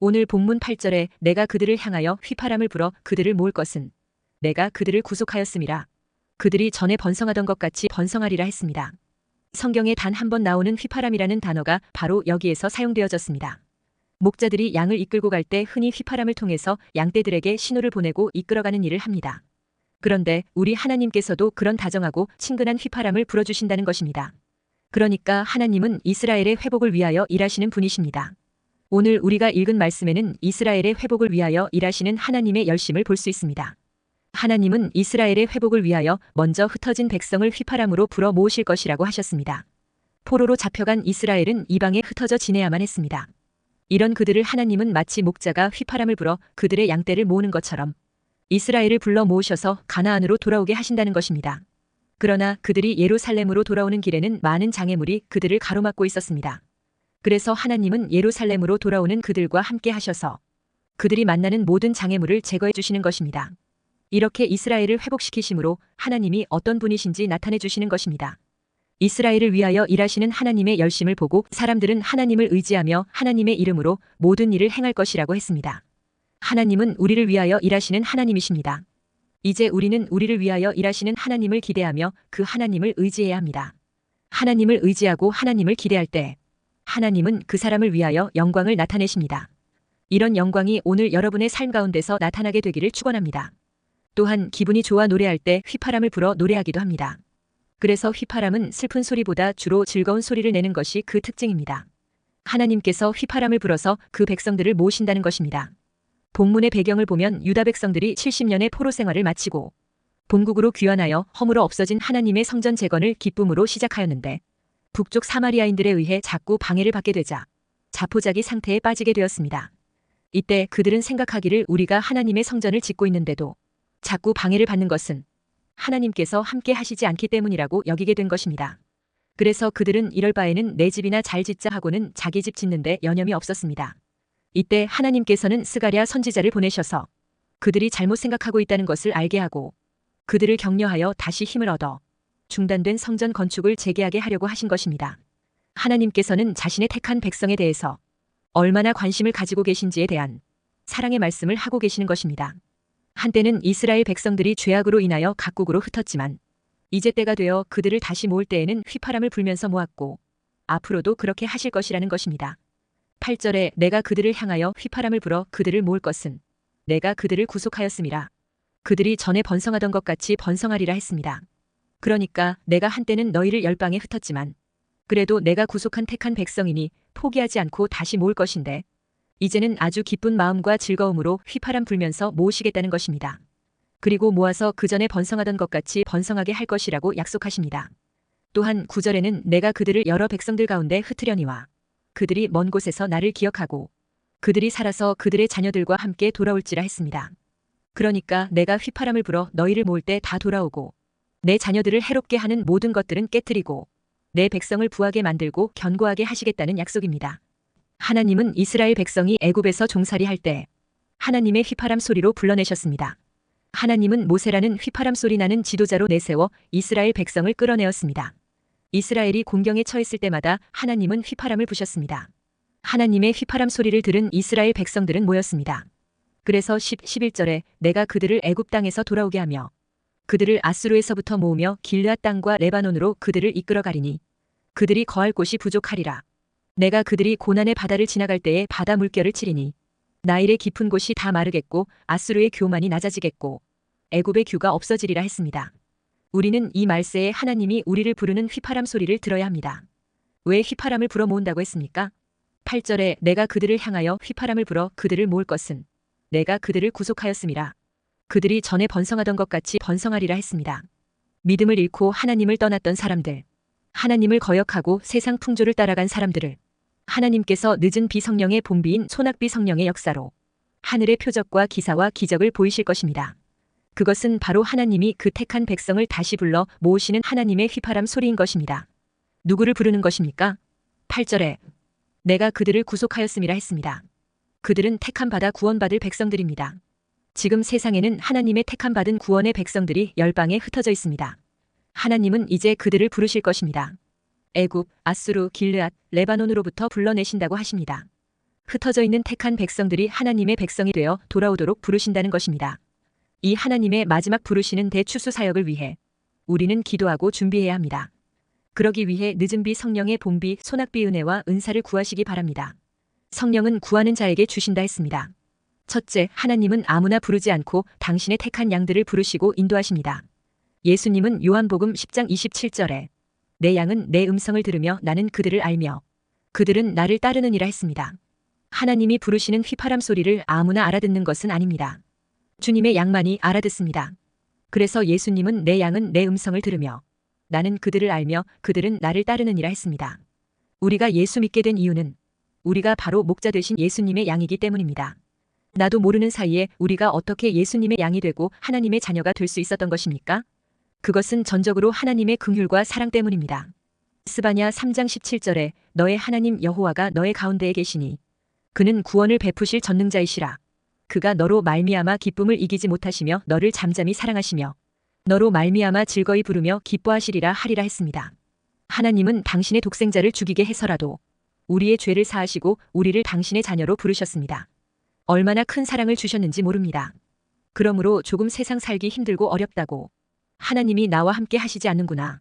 오늘 본문 8절에 내가 그들을 향하여 휘파람을 불어 그들을 모을 것은 내가 그들을 구속하였음이라. 그들이 전에 번성하던 것 같이 번성하리라 했습니다. 성경에 단 한 번 나오는 휘파람이라는 단어가 바로 여기에서 사용되어졌습니다. 목자들이 양을 이끌고 갈 때 흔히 휘파람을 통해서 양떼들에게 신호를 보내고 이끌어가는 일을 합니다. 그런데 우리 하나님께서도 그런 다정하고 친근한 휘파람을 불어주신다는 것입니다. 그러니까 하나님은 이스라엘의 회복을 위하여 일하시는 분이십니다. 오늘 우리가 읽은 말씀에는 이스라엘의 회복을 위하여 일하시는 하나님의 열심을 볼 수 있습니다. 하나님은 이스라엘의 회복을 위하여 먼저 흩어진 백성을 휘파람으로 불어 모으실 것이라고 하셨습니다. 포로로 잡혀간 이스라엘은 이방에 흩어져 지내야만 했습니다. 이런 그들을 하나님은 마치 목자가 휘파람을 불어 그들의 양떼를 모으는 것처럼 이스라엘을 불러 모으셔서 가나안으로 돌아오게 하신다는 것입니다. 그러나 그들이 예루살렘으로 돌아오는 길에는 많은 장애물이 그들을 가로막고 있었습니다. 그래서 하나님은 예루살렘으로 돌아오는 그들과 함께 하셔서 그들이 만나는 모든 장애물을 제거해 주시는 것입니다. 이렇게 이스라엘을 회복시키심으로 하나님이 어떤 분이신지 나타내 주시는 것입니다. 이스라엘을 위하여 일하시는 하나님의 열심을 보고 사람들은 하나님을 의지하며 하나님의 이름으로 모든 일을 행할 것이라고 했습니다. 하나님은 우리를 위하여 일하시는 하나님이십니다. 이제 우리는 우리를 위하여 일하시는 하나님을 기대하며 그 하나님을 의지해야 합니다. 하나님을 의지하고 하나님을 기대할 때 하나님은 그 사람을 위하여 영광을 나타내십니다. 이런 영광이 오늘 여러분의 삶 가운데서 나타나게 되기를 축원합니다. 또한 기분이 좋아 노래할 때 휘파람을 불어 노래하기도 합니다. 그래서 휘파람은 슬픈 소리보다 주로 즐거운 소리를 내는 것이 그 특징입니다. 하나님께서 휘파람을 불어서 그 백성들을 모으신다는 것입니다. 본문의 배경을 보면 유다 백성들이 70년의 포로 생활을 마치고 본국으로 귀환하여 허물어 없어진 하나님의 성전 재건을 기쁨으로 시작하였는데 북쪽 사마리아인들에 의해 자꾸 방해를 받게 되자 자포자기 상태에 빠지게 되었습니다. 이때 그들은 생각하기를 우리가 하나님의 성전을 짓고 있는데도 자꾸 방해를 받는 것은 하나님께서 함께 하시지 않기 때문이라고 여기게 된 것입니다. 그래서 그들은 이럴 바에는 내 집이나 잘 짓자 하고는 자기 집 짓는데 여념이 없었습니다. 이때 하나님께서는 스가랴 선지자를 보내셔서 그들이 잘못 생각하고 있다는 것을 알게 하고 그들을 격려하여 다시 힘을 얻어 중단된 성전 건축을 재개하게 하려고 하신 것입니다. 하나님께서는 자신의 택한 백성에 대해서 얼마나 관심을 가지고 계신지에 대한 사랑의 말씀을 하고 계시는 것입니다. 한때는 이스라엘 백성들이 죄악으로 인하여 각국으로 흩었지만 이제 때가 되어 그들을 다시 모을 때에는 휘파람을 불면서 모았고 앞으로도 그렇게 하실 것이라는 것입니다. 8절에 내가 그들을 향하여 휘파람을 불어 그들을 모을 것은 내가 그들을 구속하였음이라. 그들이 전에 번성하던 것 같이 번성하리라 했습니다. 그러니까 내가 한때는 너희를 열방에 흩었지만 그래도 내가 구속한 택한 백성이니 포기하지 않고 다시 모을 것인데 이제는 아주 기쁜 마음과 즐거움으로 휘파람 불면서 모으시겠다는 것입니다. 그리고 모아서 그 전에 번성하던 것 같이 번성하게 할 것이라고 약속하십니다. 또한 9절에는 내가 그들을 여러 백성들 가운데 흩으려니와 그들이 먼 곳에서 나를 기억하고 그들이 살아서 그들의 자녀들과 함께 돌아올지라 했습니다. 그러니까 내가 휘파람을 불어 너희를 모을 때 다 돌아오고 내 자녀들을 해롭게 하는 모든 것들은 깨뜨리고 내 백성을 부하게 만들고 견고하게 하시겠다는 약속입니다. 하나님은 이스라엘 백성이 애굽에서 종살이할 때 하나님의 휘파람 소리로 불러내셨습니다. 하나님은 모세라는 휘파람 소리 나는 지도자로 내세워 이스라엘 백성을 끌어내었습니다. 이스라엘이 공경에 처했을 때마다 하나님은 휘파람을 부셨습니다. 하나님의 휘파람 소리를 들은 이스라엘 백성들은 모였습니다. 그래서 11절에 내가 그들을 애굽 땅에서 돌아오게 하며 그들을 아수르에서부터 모으며 길르앗 땅과 레바논으로 그들을 이끌어 가리니 그들이 거할 곳이 부족하리라. 내가 그들이 고난의 바다를 지나갈 때에 바다 물결을 치리니 나일의 깊은 곳이 다 마르겠고 아수르의 교만이 낮아지겠고 애굽의 규가 없어지리라 했습니다. 우리는 이 말세에 하나님이 우리를 부르는 휘파람 소리를 들어야 합니다. 왜 휘파람을 불어 모은다고 했습니까? 8절에 내가 그들을 향하여 휘파람을 불어 그들을 모을 것은 내가 그들을 구속하였음이라. 그들이 전에 번성하던 것 같이 번성하리라 했습니다. 믿음을 잃고 하나님을 떠났던 사람들, 하나님을 거역하고 세상 풍조를 따라간 사람들을 하나님께서 늦은 비성령의 본비인 소낙비 성령의 역사로 하늘의 표적과 기사와 기적을 보이실 것입니다. 그것은 바로 하나님이 그 택한 백성을 다시 불러 모으시는 하나님의 휘파람 소리인 것입니다. 누구를 부르는 것입니까? 8절에 내가 그들을 구속하였음이라 했습니다. 그들은 택함받아 구원받을 백성들입니다. 지금 세상에는 하나님의 택함받은 구원의 백성들이 열방에 흩어져 있습니다. 하나님은 이제 그들을 부르실 것입니다. 애굽, 아수르, 길르앗, 레바논으로부터 불러내신다고 하십니다. 흩어져 있는 택한 백성들이 하나님의 백성이 되어 돌아오도록 부르신다는 것입니다. 이 하나님의 마지막 부르시는 대추수 사역을 위해 우리는 기도하고 준비해야 합니다. 그러기 위해 늦은 비 성령의 봄비 소낙비 은혜와 은사를 구하시기 바랍니다. 성령은 구하는 자에게 주신다 했습니다. 첫째, 하나님은 아무나 부르지 않고 당신의 택한 양들을 부르시고 인도하십니다. 예수님은 요한복음 10장 27절에 내 양은 내 음성을 들으며 나는 그들을 알며 그들은 나를 따르느니라 했습니다. 하나님이 부르시는 휘파람 소리를 아무나 알아듣는 것은 아닙니다. 주님의 양만이 알아듣습니다. 그래서 예수님은 내 양은 내 음성을 들으며 나는 그들을 알며 그들은 나를 따르느니라 했습니다. 우리가 예수 믿게 된 이유는 우리가 바로 목자 되신 예수님의 양이기 때문입니다. 나도 모르는 사이에 우리가 어떻게 예수님의 양이 되고 하나님의 자녀가 될 수 있었던 것입니까? 그것은 전적으로 하나님의 긍휼과 사랑 때문입니다. 스바냐 3장 17절에 너의 하나님 여호와가 너의 가운데에 계시니 그는 구원을 베푸실 전능자이시라. 그가 너로 말미암아 기쁨을 이기지 못하시며 너를 잠잠히 사랑하시며 너로 말미암아 즐거이 부르며 기뻐하시리라 하리라 했습니다. 하나님은 당신의 독생자를 죽이게 해서라도 우리의 죄를 사하시고 우리를 당신의 자녀로 부르셨습니다. 얼마나 큰 사랑을 주셨는지 모릅니다. 그러므로 조금 세상 살기 힘들고 어렵다고 하나님이 나와 함께 하시지 않는구나,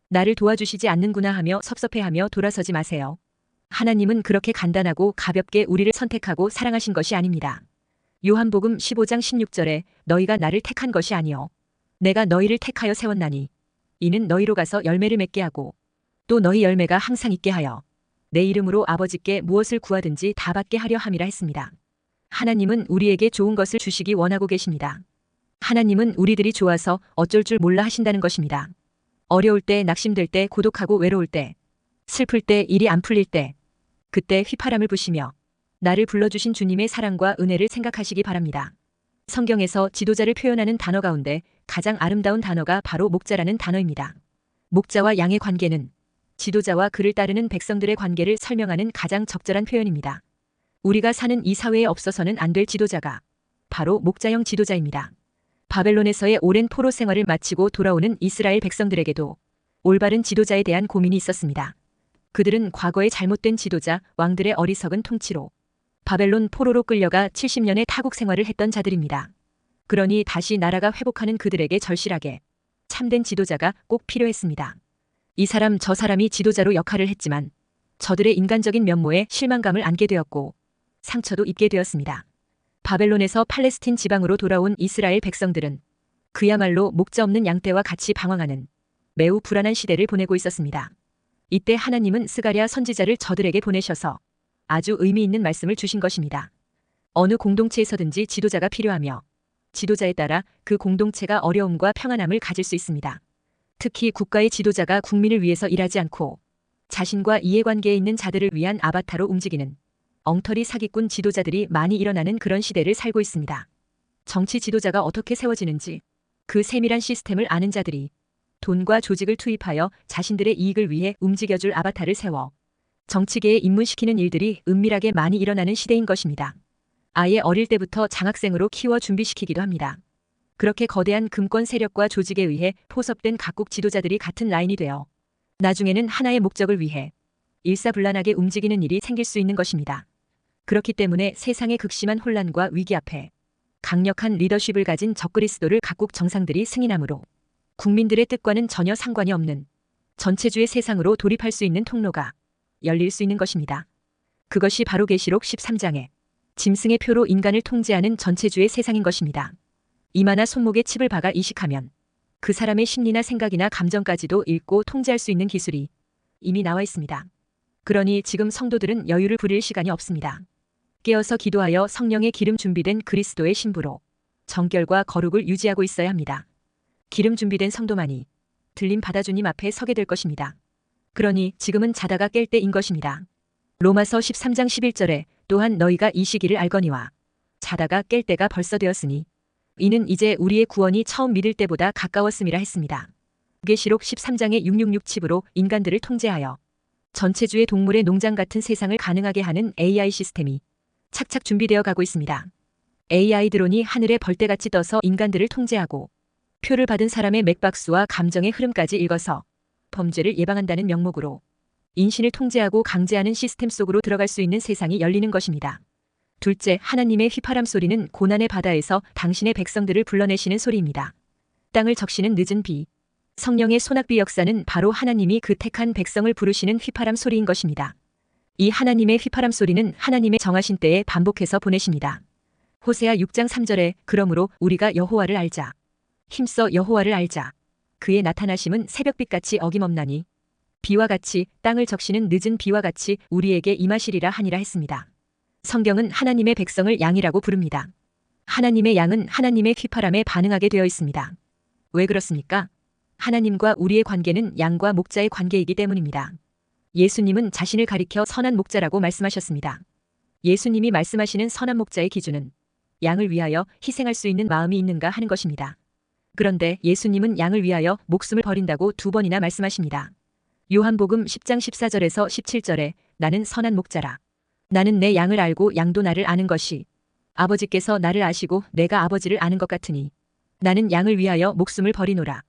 나를 도와주시지 않는구나 하며 섭섭해하며 돌아서지 마세요. 하나님은 그렇게 간단하고 가볍게 우리를 선택하고 사랑하신 것이 아닙니다. 요한복음 15장 16절에 너희가 나를 택한 것이 아니요 내가 너희를 택하여 세웠나니 이는 너희로 가서 열매를 맺게 하고 또 너희 열매가 항상 있게 하여 내 이름으로 아버지께 무엇을 구하든지 다 받게 하려 함이라 했습니다. 하나님은 우리에게 좋은 것을 주시기 원하고 계십니다. 하나님은 우리들이 좋아서 어쩔 줄 몰라 하신다는 것입니다. 어려울 때, 낙심될 때, 고독하고 외로울 때, 슬플 때, 일이 안 풀릴 때, 그때 휘파람을 부시며 나를 불러주신 주님의 사랑과 은혜를 생각하시기 바랍니다. 성경에서 지도자를 표현하는 단어 가운데 가장 아름다운 단어가 바로 목자라는 단어입니다. 목자와 양의 관계는 지도자와 그를 따르는 백성들의 관계를 설명하는 가장 적절한 표현입니다. 우리가 사는 이 사회에 없어서는 안 될 지도자가 바로 목자형 지도자입니다. 바벨론에서의 오랜 포로 생활을 마치고 돌아오는 이스라엘 백성들에게도 올바른 지도자에 대한 고민이 있었습니다. 그들은 과거의 잘못된 지도자, 왕들의 어리석은 통치로 바벨론 포로로 끌려가 70년의 타국 생활을 했던 자들입니다. 그러니 다시 나라가 회복하는 그들에게 절실하게 참된 지도자가 꼭 필요했습니다. 이 사람 저 사람이 지도자로 역할을 했지만 저들의 인간적인 면모에 실망감을 안게 되었고 상처도 입게 되었습니다. 바벨론에서 팔레스틴 지방으로 돌아온 이스라엘 백성들은 그야말로 목자 없는 양떼와 같이 방황하는 매우 불안한 시대를 보내고 있었습니다. 이때 하나님은 스가랴 선지자를 저들에게 보내셔서 아주 의미 있는 말씀을 주신 것입니다. 어느 공동체에서든지 지도자가 필요하며 지도자에 따라 그 공동체가 어려움과 평안함을 가질 수 있습니다. 특히 국가의 지도자가 국민을 위해서 일하지 않고 자신과 이해관계에 있는 자들을 위한 아바타로 움직이는 엉터리 사기꾼 지도자들이 많이 일어나는 그런 시대를 살고 있습니다. 정치 지도자가 어떻게 세워지는지 그 세밀한 시스템을 아는 자들이 돈과 조직을 투입하여 자신들의 이익을 위해 움직여줄 아바타를 세워 정치계에 입문시키는 일들이 은밀하게 많이 일어나는 시대인 것입니다. 아예 어릴 때부터 장학생으로 키워 준비시키기도 합니다. 그렇게 거대한 금권 세력과 조직에 의해 포섭된 각국 지도자들이 같은 라인이 되어 나중에는 하나의 목적을 위해 일사불란하게 움직이는 일이 생길 수 있는 것입니다. 그렇기 때문에 세상의 극심한 혼란과 위기 앞에 강력한 리더십을 가진 적그리스도를 각국 정상들이 승인함으로 국민들의 뜻과는 전혀 상관이 없는 전체주의 세상으로 돌입할 수 있는 통로가 열릴 수 있는 것입니다. 그것이 바로 계시록 13장의 짐승의 표로 인간을 통제하는 전체주의 세상인 것입니다. 이마나 손목에 칩을 박아 이식하면 그 사람의 심리나 생각이나 감정까지도 읽고 통제할 수 있는 기술이 이미 나와 있습니다. 그러니 지금 성도들은 여유를 부릴 시간이 없습니다. 깨어서 기도하여 성령의 기름 준비된 그리스도의 신부로 정결과 거룩을 유지하고 있어야 합니다. 기름 준비된 성도만이 들림 받아 주님 앞에 서게 될 것입니다. 그러니 지금은 자다가 깰 때인 것입니다. 로마서 13장 11절에 또한 너희가 이 시기를 알거니와 자다가 깰 때가 벌써 되었으니 이는 이제 우리의 구원이 처음 믿을 때보다 가까웠음이라 했습니다. 계시록 13장의 666칩으로 인간들을 통제하여 전체주의 동물의 농장 같은 세상을 가능하게 하는 AI 시스템이 착착 준비되어 가고 있습니다. AI 드론이 하늘에 벌떼같이 떠서 인간들을 통제하고 표를 받은 사람의 맥박수와 감정의 흐름까지 읽어서 범죄를 예방한다는 명목으로 인신을 통제하고 강제하는 시스템 속으로 들어갈 수 있는 세상이 열리는 것입니다. 둘째, 하나님의 휘파람 소리는 고난의 바다에서 당신의 백성들을 불러내시는 소리입니다. 땅을 적시는 늦은 비. 성령의 소낙비 역사는 바로 하나님이 그 택한 백성을 부르시는 휘파람 소리인 것입니다. 이 하나님의 휘파람 소리는 하나님의 정하신 때에 반복해서 보내십니다. 호세아 6장 3절에 그러므로 우리가 여호와를 알자. 힘써 여호와를 알자. 그의 나타나심은 새벽빛같이 어김없나니 비와 같이 땅을 적시는 늦은 비와 같이 우리에게 임하시리라 하니라 했습니다. 성경은 하나님의 백성을 양이라고 부릅니다. 하나님의 양은 하나님의 휘파람에 반응하게 되어 있습니다. 왜 그렇습니까? 하나님과 우리의 관계는 양과 목자의 관계이기 때문입니다. 예수님은 자신을 가리켜 선한 목자라고 말씀하셨습니다. 예수님이 말씀하시는 선한 목자의 기준은 양을 위하여 희생할 수 있는 마음이 있는가 하는 것입니다. 그런데 예수님은 양을 위하여 목숨을 버린다고 2번이나 말씀하십니다. 요한복음 10장 14절에서 17절에 나는 선한 목자라. 나는 내 양을 알고 양도 나를 아는 것이 아버지께서 나를 아시고 내가 아버지를 아는 것 같으니 나는 양을 위하여 목숨을 버리노라.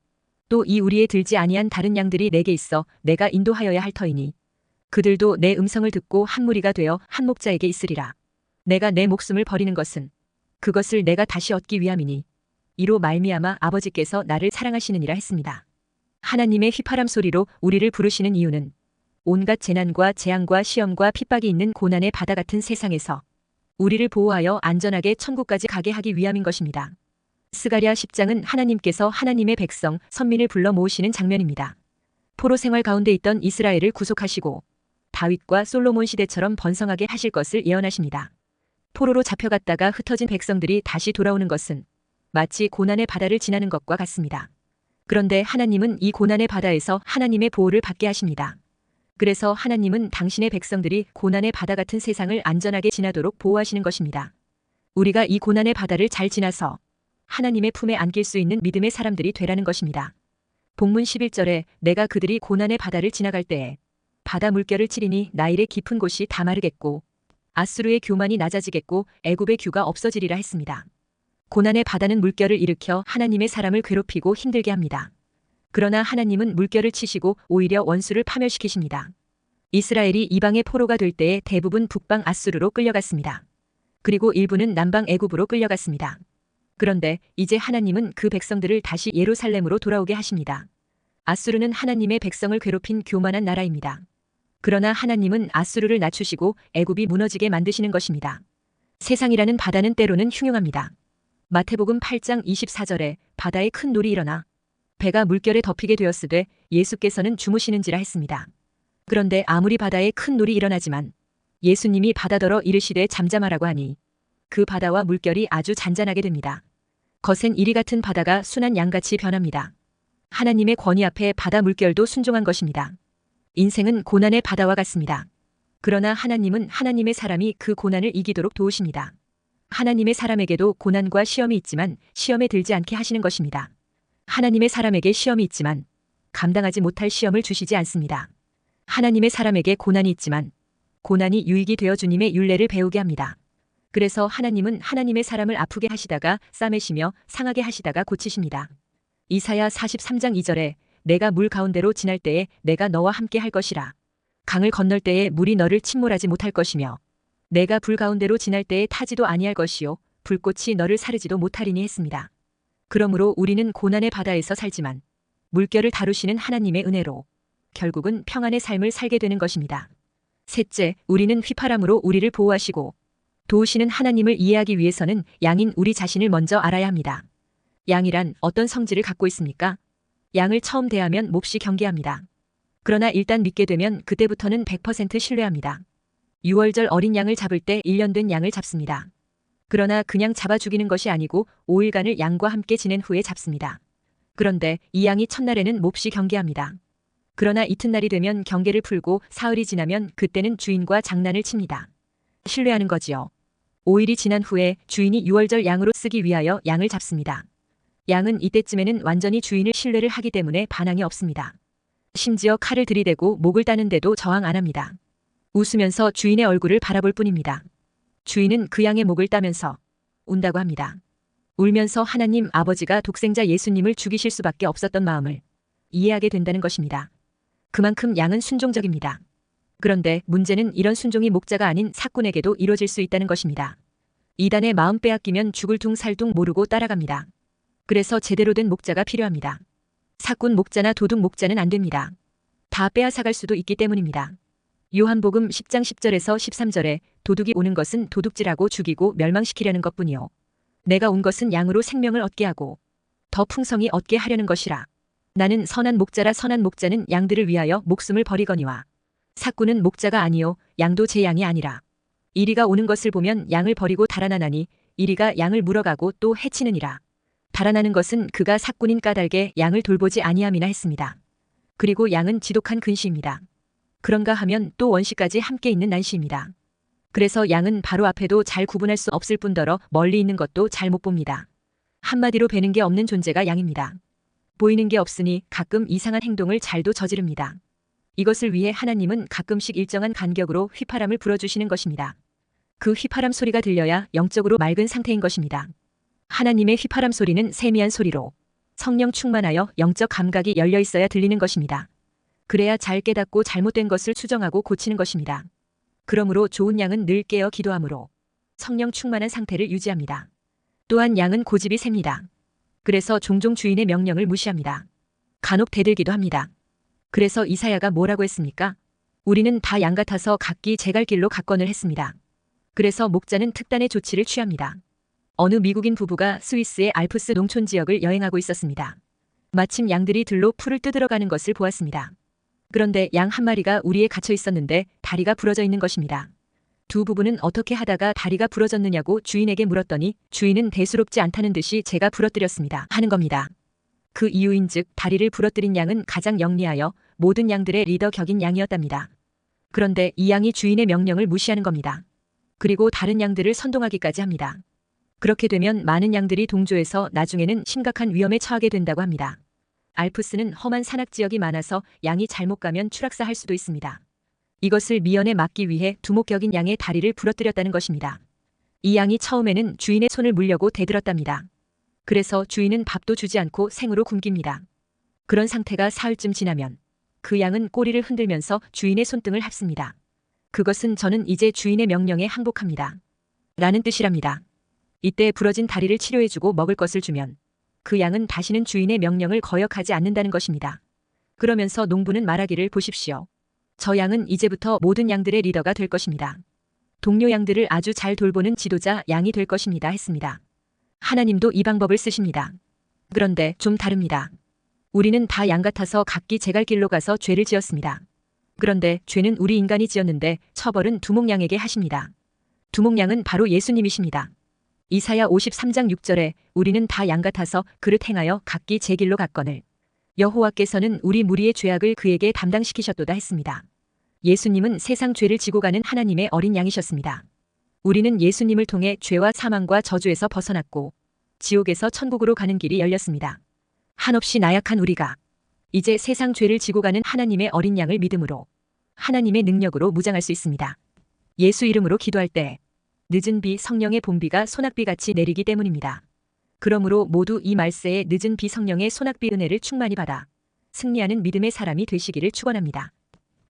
또 이 우리에 들지 아니한 다른 양들이 내게 있어 내가 인도하여야 할 터이니 그들도 내 음성을 듣고 한 무리가 되어 한 목자에게 있으리라. 내가 내 목숨을 버리는 것은 그것을 내가 다시 얻기 위함이니 이로 말미암아 아버지께서 나를 사랑하시느니라 했습니다. 하나님의 휘파람 소리로 우리를 부르시는 이유는 온갖 재난과 재앙과 시험과 핍박이 있는 고난의 바다 같은 세상에서 우리를 보호하여 안전하게 천국까지 가게 하기 위함인 것입니다. 스가랴 10장은 하나님께서 하나님의 백성, 선민을 불러 모으시는 장면입니다. 포로 생활 가운데 있던 이스라엘을 구속하시고 다윗과 솔로몬 시대처럼 번성하게 하실 것을 예언하십니다. 포로로 잡혀갔다가 흩어진 백성들이 다시 돌아오는 것은 마치 고난의 바다를 지나는 것과 같습니다. 그런데 하나님은 이 고난의 바다에서 하나님의 보호를 받게 하십니다. 그래서 하나님은 당신의 백성들이 고난의 바다 같은 세상을 안전하게 지나도록 보호하시는 것입니다. 우리가 이 고난의 바다를 잘 지나서 하나님의 품에 안길 수 있는 믿음의 사람들이 되라는 것입니다. 본문 11절에 내가 그들이 고난의 바다를 지나갈 때에 바다 물결을 치리니 나일의 깊은 곳이 다 마르겠고 아수르의 교만이 낮아지겠고 애굽의 규가 없어지리라 했습니다. 고난의 바다는 물결을 일으켜 하나님의 사람을 괴롭히고 힘들게 합니다. 그러나 하나님은 물결을 치시고 오히려 원수를 파멸시키십니다. 이스라엘이 이방의 포로가 될 때에 대부분 북방 아수르로 끌려갔습니다. 그리고 일부는 남방 애굽으로 끌려갔습니다. 그런데 이제 하나님은 그 백성들을 다시 예루살렘으로 돌아오게 하십니다. 아수르는 하나님의 백성을 괴롭힌 교만한 나라입니다. 그러나 하나님은 아수르를 낮추시고 애굽이 무너지게 만드시는 것입니다. 세상이라는 바다는 때로는 흉흉합니다. 마태복음 8장 24절에 바다에 큰 놀이 일어나 배가 물결에 덮이게 되었으되 예수께서는 주무시는지라 했습니다. 그런데 아무리 바다에 큰 놀이 일어나지만 예수님이 바다더러 이르시되 잠잠하라고 하니 그 바다와 물결이 아주 잔잔하게 됩니다. 거센 이리 같은 바다가 순한 양같이 변합니다. 하나님의 권위 앞에 바다 물결도 순종한 것입니다. 인생은 고난의 바다와 같습니다. 그러나 하나님은 하나님의 사람이 그 고난을 이기도록 도우십니다. 하나님의 사람에게도 고난과 시험이 있지만 시험에 들지 않게 하시는 것입니다. 하나님의 사람에게 시험이 있지만 감당하지 못할 시험을 주시지 않습니다. 하나님의 사람에게 고난이 있지만 고난이 유익이 되어 주님의 율례를 배우게 합니다. 그래서 하나님은 하나님의 사람을 아프게 하시다가 싸매시며 상하게 하시다가 고치십니다. 이사야 43장 2절에 내가 물 가운데로 지날 때에 내가 너와 함께 할 것이라. 강을 건널 때에 물이 너를 침몰하지 못할 것이며 내가 불 가운데로 지날 때에 타지도 아니할 것이요 불꽃이 너를 사르지도 못하리니 했습니다. 그러므로 우리는 고난의 바다에서 살지만 물결을 다루시는 하나님의 은혜로 결국은 평안의 삶을 살게 되는 것입니다. 셋째, 우리는 휘파람으로 우리를 보호하시고 도우시는 하나님을 이해하기 위해서는 양인 우리 자신을 먼저 알아야 합니다. 양이란 어떤 성질을 갖고 있습니까? 양을 처음 대하면 몹시 경계합니다. 그러나 일단 믿게 되면 그때부터는 100% 신뢰합니다. 6월절 어린 양을 잡을 때 1년 된 양을 잡습니다. 그러나 그냥 잡아 죽이는 것이 아니고 5일간을 양과 함께 지낸 후에 잡습니다. 그런데 이 양이 첫날에는 몹시 경계합니다. 그러나 이튿날이 되면 경계를 풀고 사흘이 지나면 그때는 주인과 장난을 칩니다. 신뢰하는 거지요. 5일이 지난 후에 주인이 6월절 양으로 쓰기 위하여 양을 잡습니다. 양은 이때쯤에는 완전히 주인을 신뢰를 하기 때문에 반항이 없습니다. 심지어 칼을 들이대고 목을 따는데도 저항 안 합니다. 웃으면서 주인의 얼굴을 바라볼 뿐입니다. 주인은 그 양의 목을 따면서 운다고 합니다. 울면서 하나님 아버지가 독생자 예수님을 죽이실 수밖에 없었던 마음을 이해하게 된다는 것입니다. 그만큼 양은 순종적입니다. 그런데 문제는 이런 순종이 목자가 아닌 사꾼에게도 이루어질 수 있다는 것입니다. 이단의 마음 빼앗기면 죽을 둥 살 둥 모르고 따라갑니다. 그래서 제대로 된 목자가 필요합니다. 사꾼 목자나 도둑 목자는 안 됩니다. 다 빼앗아갈 수도 있기 때문입니다. 요한복음 10장 10절에서 13절에 도둑이 오는 것은 도둑질하고 죽이고 멸망시키려는 것뿐이요. 내가 온 것은 양으로 생명을 얻게 하고 더 풍성히 얻게 하려는 것이라. 나는 선한 목자라. 선한 목자는 양들을 위하여 목숨을 버리거니와 사꾼은 목자가 아니요 양도 제 양이 아니라. 이리가 오는 것을 보면 양을 버리고 달아나나니 이리가 양을 물어가고 또 해치느니라. 달아나는 것은 그가 사꾼인 까닭에 양을 돌보지 아니함이나 했습니다. 그리고 양은 지독한 근시입니다. 그런가 하면 또 원시까지 함께 있는 난시입니다. 그래서 양은 바로 앞에도 잘 구분할 수 없을 뿐더러 멀리 있는 것도 잘 못 봅니다. 한마디로 배는 게 없는 존재가 양입니다. 보이는 게 없으니 가끔 이상한 행동을 잘도 저지릅니다. 이것을 위해 하나님은 가끔씩 일정한 간격으로 휘파람을 불어주시는 것입니다. 그 휘파람 소리가 들려야 영적으로 맑은 상태인 것입니다. 하나님의 휘파람 소리는 세미한 소리로 성령 충만하여 영적 감각이 열려 있어야 들리는 것입니다. 그래야 잘 깨닫고 잘못된 것을 수정하고 고치는 것입니다. 그러므로 좋은 양은 늘 깨어 기도함으로 성령 충만한 상태를 유지합니다. 또한 양은 고집이 셉니다. 그래서 종종 주인의 명령을 무시합니다. 간혹 대들기도 합니다. 그래서 이사야가 뭐라고 했습니까? 우리는 다 양 같아서 각기 제 갈 길로 갔건을 했습니다. 그래서 목자는 특단의 조치를 취합니다. 어느 미국인 부부가 스위스의 알프스 농촌 지역을 여행하고 있었습니다. 마침 양들이 들로 풀을 뜯으러 가는 것을 보았습니다. 그런데 양 한 마리가 우리에 갇혀 있었는데 다리가 부러져 있는 것입니다. 두 부부는 어떻게 하다가 다리가 부러졌느냐고 주인에게 물었더니 주인은 대수롭지 않다는 듯이 제가 부러뜨렸습니다 하는 겁니다. 그 이유인즉 다리를 부러뜨린 양은 가장 영리하여 모든 양들의 리더 격인 양이었답니다. 그런데 이 양이 주인의 명령을 무시하는 겁니다. 그리고 다른 양들을 선동하기까지 합니다. 그렇게 되면 많은 양들이 동조해서 나중에는 심각한 위험에 처하게 된다고 합니다. 알프스는 험한 산악지역이 많아서 양이 잘못 가면 추락사할 수도 있습니다. 이것을 미연에 막기 위해 두목격인 양의 다리를 부러뜨렸다는 것입니다. 이 양이 처음에는 주인의 손을 물려고 대들었답니다. 그래서 주인은 밥도 주지 않고 생으로 굶깁니다. 그런 상태가 사흘쯤 지나면 그 양은 꼬리를 흔들면서 주인의 손등을 핥습니다. 그것은 저는 이제 주인의 명령에 항복합니다. 라는 뜻이랍니다. 이때 부러진 다리를 치료해주고 먹을 것을 주면 그 양은 다시는 주인의 명령을 거역하지 않는다는 것입니다. 그러면서 농부는 말하기를 보십시오. 저 양은 이제부터 모든 양들의 리더가 될 것입니다. 동료 양들을 아주 잘 돌보는 지도자 양이 될 것입니다 했습니다. 하나님도 이 방법을 쓰십니다. 그런데 좀 다릅니다. 우리는 다 양 같아서 각기 제 갈 길로 가서 죄를 지었습니다. 그런데 죄는 우리 인간이 지었는데 처벌은 두목양에게 하십니다. 두목양은 바로 예수님이십니다. 이사야 53장 6절에 우리는 다 양 같아서 그릇 행하여 각기 제 길로 갔거늘 여호와께서는 우리 무리의 죄악을 그에게 담당시키셨도다 했습니다. 예수님은 세상 죄를 지고 가는 하나님의 어린 양이셨습니다. 우리는 예수님을 통해 죄와 사망과 저주에서 벗어났고 지옥에서 천국으로 가는 길이 열렸습니다. 한없이 나약한 우리가 이제 세상 죄를 지고 가는 하나님의 어린 양을 믿음으로 하나님의 능력으로 무장할 수 있습니다. 예수 이름으로 기도할 때 늦은 비 성령의 봄비가 소낙비같이 내리기 때문입니다. 그러므로 모두 이 말세에 늦은 비 성령의 소낙비 은혜를 충만히 받아 승리하는 믿음의 사람이 되시기를 축원합니다.